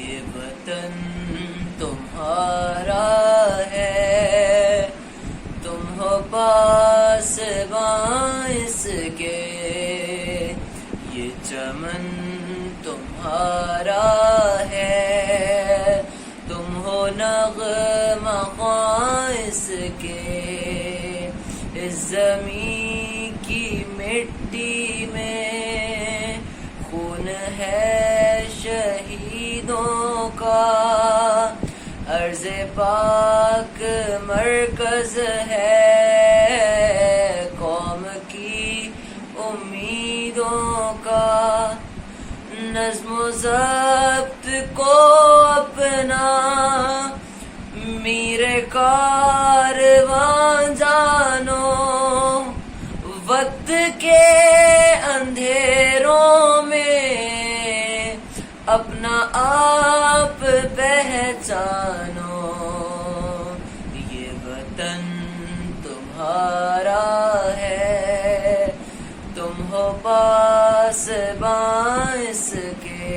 ये वतन तुम्हारा है, तुम हो पासबां इसके। ये चमन तुम्हारा है, तुम हो नग़्मा ख़्वां इसके। इस ज़मीं की मिट्टी में खून है शहीदों का, अर्ज़े पाक मरकज़ है कौम की उम्मीदों का। नज़्म ज़ब्त को अपना मीरे कारवां जानो, वक्त के अंधेरों में अपना आप पहचानो। ये वतन तुम्हारा है, तुम हो पासबां इसके।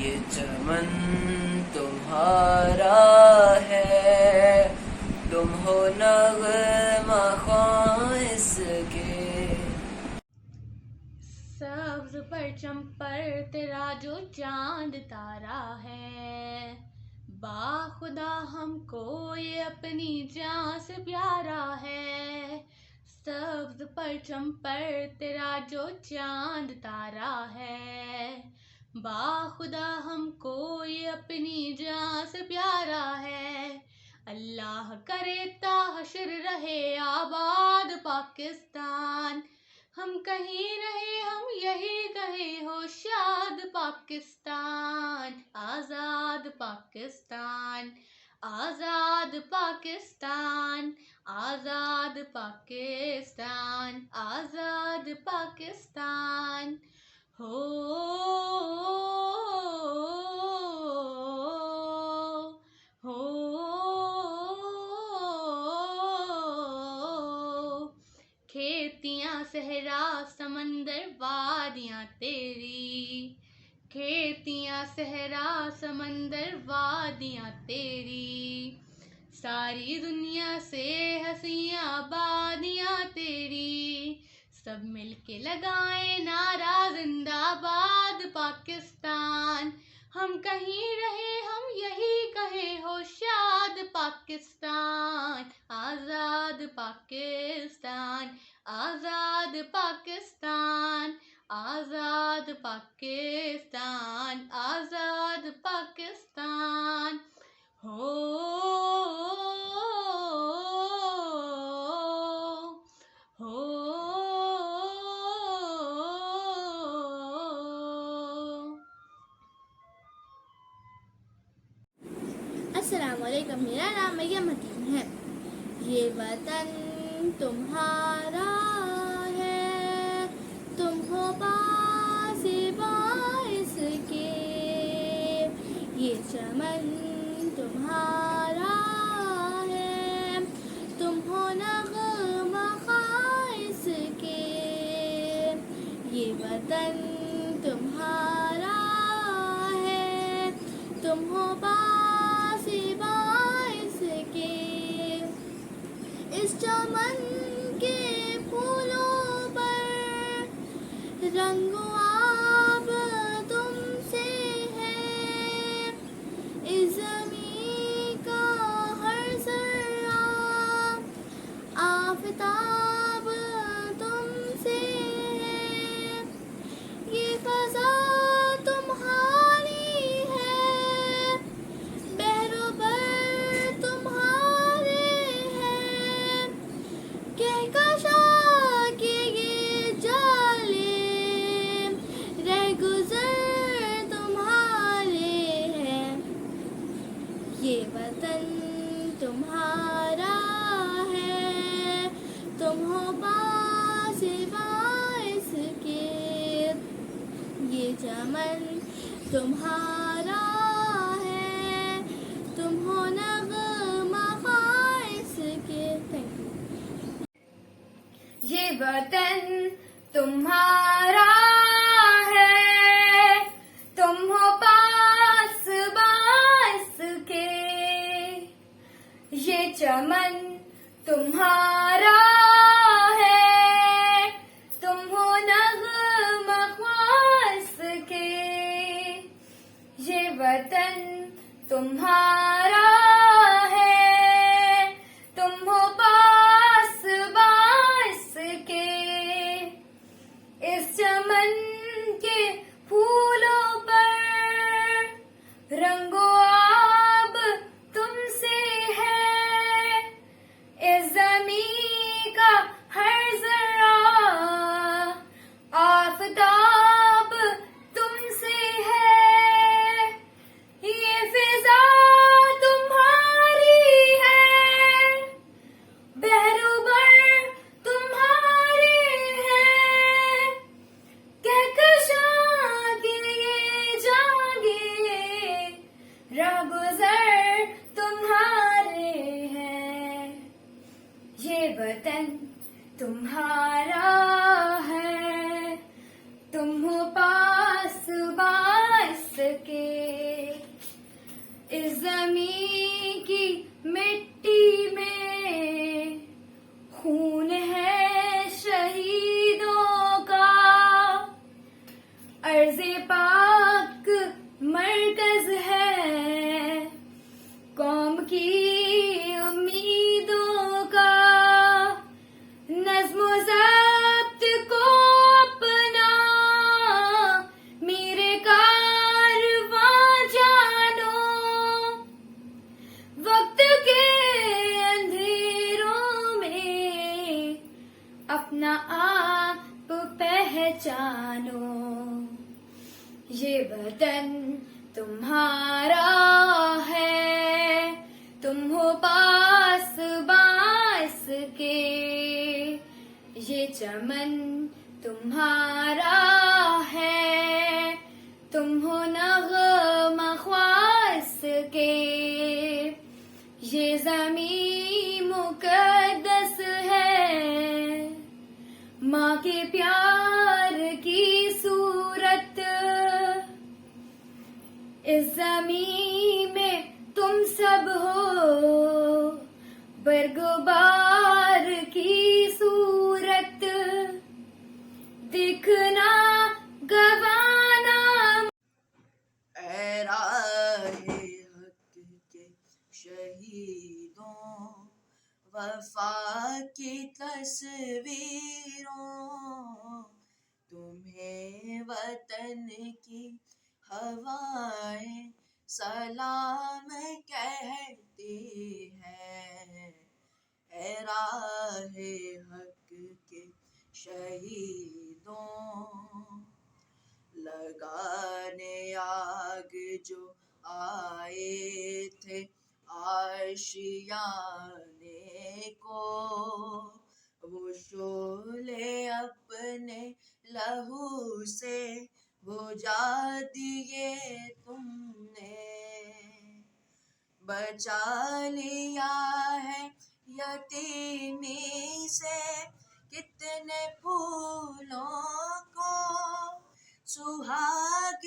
ये चमन तुम्हारा है, तुम हो नग़्मा ख़्वां इसके। सब्ज़ परचम पर तेरा जो चांद तारा है, बाखुदा हमको ये अपनी जान से प्यारा है। सब्ज़ परचम पर तेरा जो चांद तारा है, बाखुदा हमको ये अपनी जान से प्यारा है। अल्लाह करे ता हश्र रहे आबाद पाकिस्तान, हम कहीं रहे हम यही कहे हो शाद पाकिस्तान। आज़ाद पाकिस्तान, आज़ाद पाकिस्तान, आज़ाद पाकिस्तान, आज़ाद पाकिस्तान। हो खेतियाँ सहरा समंदर वादियाँ तेरी, खेतियाँ सहरा समंदर वादियाँ तेरी। सारी दुनिया से हंसियाँ आबादियाँ तेरी, सब मिलके लगाए नारा जिंदाबाद पाकिस्तान। हम कहीं रहे हम यही कहे हो शाद पाकिस्तान। आज़ाद पाकिस्तान, आज़ाद पाकिस्तान, आज़ाद पाकिस्तान, आज़ाद पाकिस्तान। अस्सलामुअलैकुम, मेरा नाम मरियम हकीम है। ये वतन तुम्हारा है, तुम हो पासबां इसके। ये चमन तुम्हारा है, तुम हो नग़्मा ख़्वां इसके। ये वतन तुम्हारा है, तुम हो इस चमन के फूलों पर रंगो आब तुमसे है। इस ज़मीं का हर ज़र्रा आफ़ताब तुमसे है। ये फ़ज़ा तुम्हारी है, बहरो बर तुम्हारे हैं। कहकशा के ये जालिम रहगुज़र तुम्हारे हैं। ये वतन तुम्हारा है, तुम हो पासबां इसके। ये चमन तुम्हारा है, तुम हो नग़्मा ख़्वां इसके। Thank you. ये वतन तुम्हारा है, तुम हो ये चमन तुम्हारा है, तुम हो नग़्मा ख्वास के। ये वतन तुम्हारा है, तुम हो पास बास के। इस चमन के फूलों पर रंगो आब तुमसे है। इस ज़मीं का हर ज़रा आफ़ताब तुमसे है। ये फिज़ा तुम्हारी है, बहरोबर तुम्हारे हैं। कहकशां के ये जागे राहगुज़र तुम्हारे हैं। ये वतन तुम्हारा है, तुम हो पास बास के। इस ज़मीं की मिट्टी में खून है शहीदों का। अर्ज़े पाक मरकज़ है कौम की उम्मीदों का। नज़्म ज़ब्त को अपना मेरे कारवां जानो। वक्त के अंधेरों में अपना आप पहचानो। ये वतन तुम्हारा है, तुम हो पास बास के। ये चमन तुम्हारा है, तुम हो नग़्मा ख्वास के। ये ज़मीं मुक़द्दस है, माँ के प्यार की सूरत। इस ज़मीं में तुम सब हो बरगुबार की सूरत। दिखना गवाना ऐ राहे हक के शहीदों, वफा की तस्वीरों। तुम्हें वतन की हवाएं सलाम कहती हैं। ऐ राहे हक के शहीदों, लगाने आग जो आए थे आशियाने को। वो शोले अपने लहू से बुझा दिए तुमने। बचा लिया है यतीमी से कितने फूलों को। सुहाग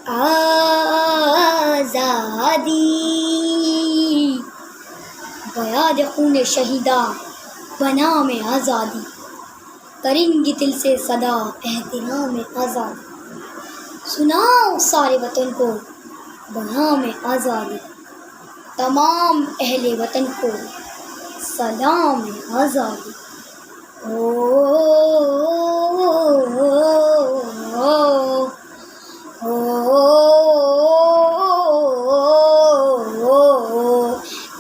आज़ादी, बयाद खून शहीदा बना में आज़ादी, करेंगे दिल से सदा एहतराम में आज़ादी, सुनाओ सारे वतन को बना में आज़ादी, तमाम अहले वतन को सलाम में आज़ादी। ओ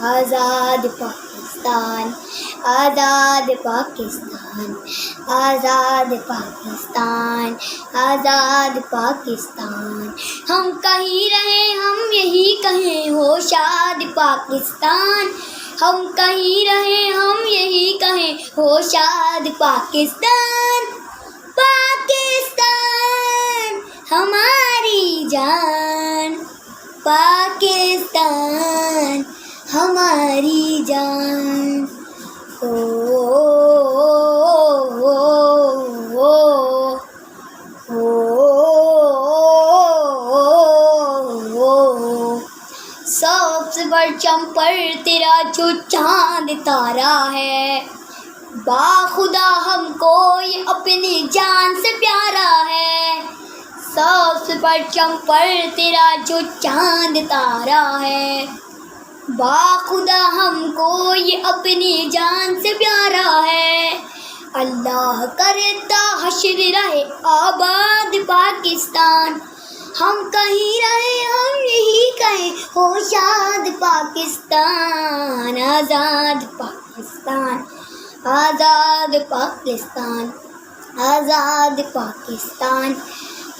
आज़ाद पाकिस्तान, आज़ाद पाकिस्तान, आज़ाद पाकिस्तान, आज़ाद पाकिस्तान, हम कहीं रहे हम यही कहें हो शाद पाकिस्तान, हम कहीं रहे हम यही कहें हो शाद पाकिस्तान, पाकिस्तान हमारी जान, पाकिस्तान हमारी जान। ओ सबसे परचम पर तेरा जो चांद तारा है, बाखुदा हमको ये अपनी जान से प्यारा है, सबसे परचम पर तेरा जो चांद तारा है, बाखुदा हमको ये अपनी जान से प्यारा है, अल्लाह करता हश्र रहे आबाद पाकिस्तान, हम कहीं रहे हम यही कहें हो शाद पाकिस्तान, आज़ाद पाकिस्तान, आज़ाद पाकिस्तान, आज़ाद पाकिस्तान,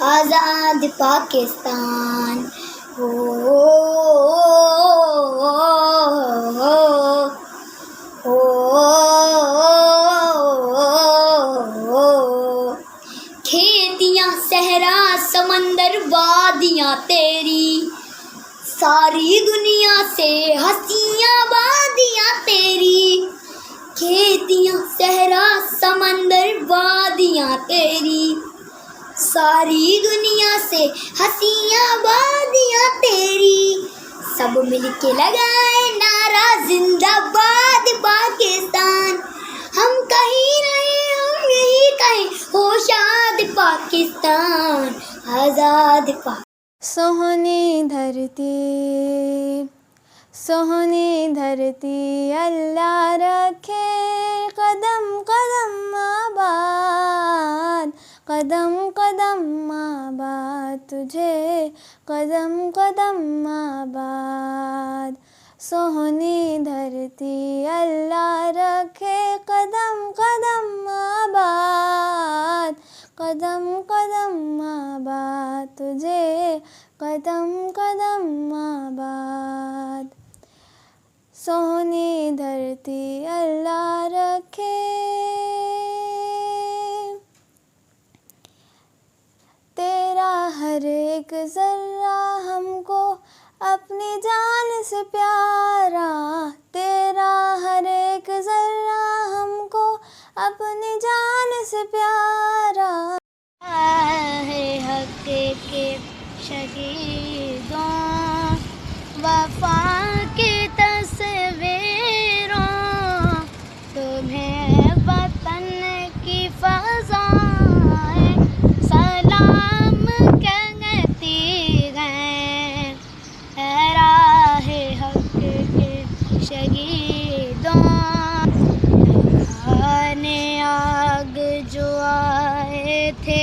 आज़ाद पाकिस्तान। ओ खेतियाँ सहरा समंदर वादियाँ तेरी, सारी दुनिया से हंसियाँ वादियाँ तेरी, खेतियाँ सहरा समंदर वादियाँ तेरी, सारी दुनिया से हंसियाँ वादियाँ तेरी, सब मिलके लगाए नारा जिंदाबाद पाकिस्तान, हम कहीं रहे हम यही कहें हो शाद पाकिस्तान, आज़ाद पाकिस्तान। सोहनी धरती अल्लाह रखे कदम कदम आबाद, कदम कदम आबाद तुझे कदम कदम आबाद, सोहनी धरती अल्लाह रखे कदम कदम आबाद, कदम कदम आबाद तुझे कदम कदम आबाद, सोहनी धरती अल्लाह रखे। तेरा हर एक ज़र्रा हमको अपनी जान से प्यारा, तेरा हर एक ज़र्रा हमको अपनी जान से प्यारा है, हक़ के शहीदों वफ़ा की तस्वीरों, तुम्हें वतन की फ़ज़ाएं सलाम कहती हैं, राहे हक़ के शहीदों, खाने आग जो आए थे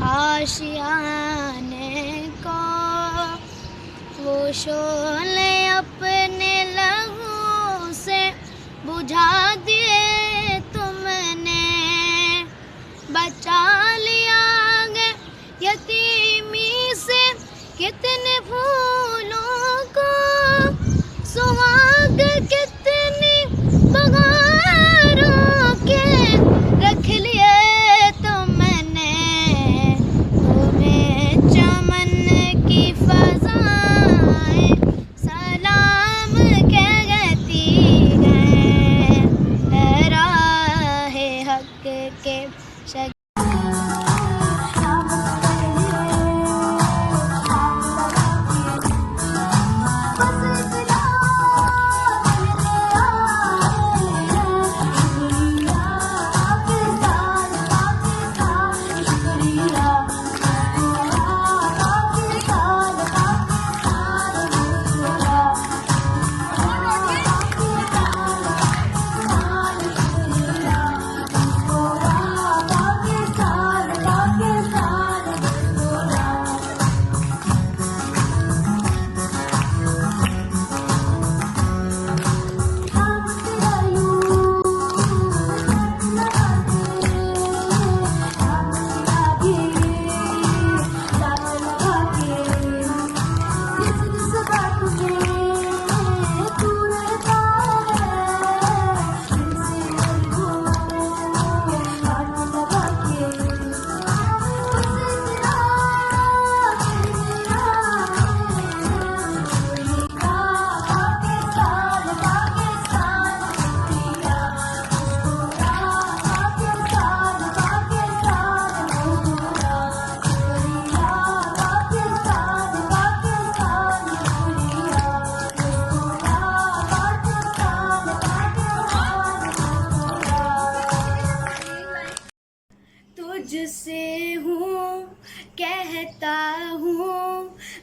आशियाने को, वो शोले अपने लहू से बुझा दिए तुमने, बचा लिया गे यतीमी से कितने फूलों को, सुहाग कितनी बहारों के रख लिए तुमने, तुम्हें चमन की फ़ज़ाएं सलाम कहती हैं,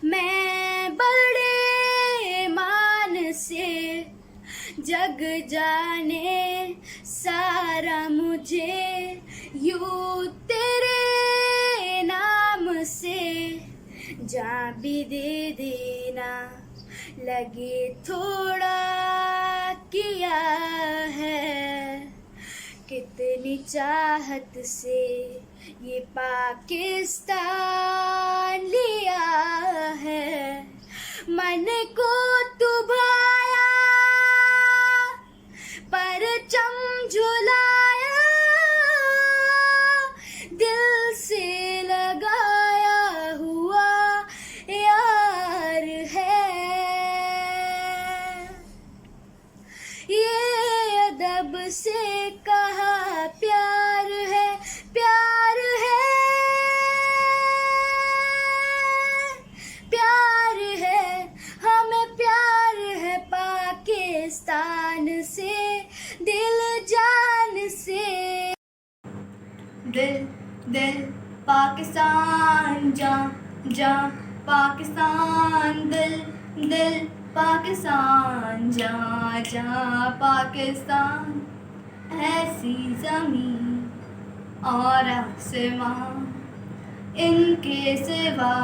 मैं बड़े मान से जग जाने सारा मुझे यूं तेरे नाम से जान भी दे देना लगे थोड़ा किया है कितनी चाहत से ये पाकिस्तान लिया है मन को तू भाया परचम झुलाया दिल से लगाया हुआ यार है ये अदब से कहा प्यार है प्यार है प्यार है हमें प्यार है पाकिस्तान से दिल जान से दिल दिल पाकिस्तान जा जा पाकिस्तान दिल दिल पाकिस्तान जा जा पाकिस्तान ऐसी ज़मीन और आसमां इनके सिवा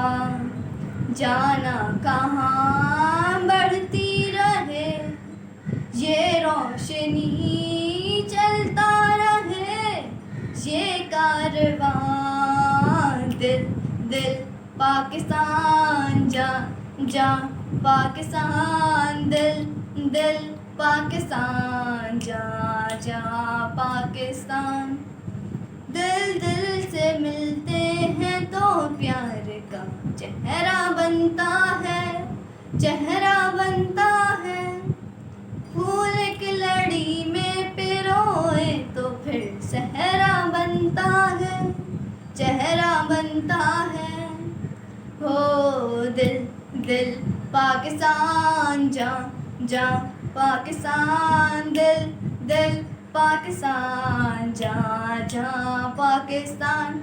जाना कहाँ बढ़ती रहे ये रोशनी चलता रहे ये कारवां दिल दिल पाकिस्तान जा जा पाकिस्तान दिल दिल पाकिस्तान जा जा पाकिस्तान दिल दिल से मिलते हैं तो प्यार का चेहरा बनता है चेहरा बनता है फूल की लड़ी में पिरोए तो फिर सहरा बनता है चेहरा बनता है हो दिल दिल पाकिस्तान जा जा पाकिस्तान दिल दिल पाकिस्तान जा जा पाकिस्तान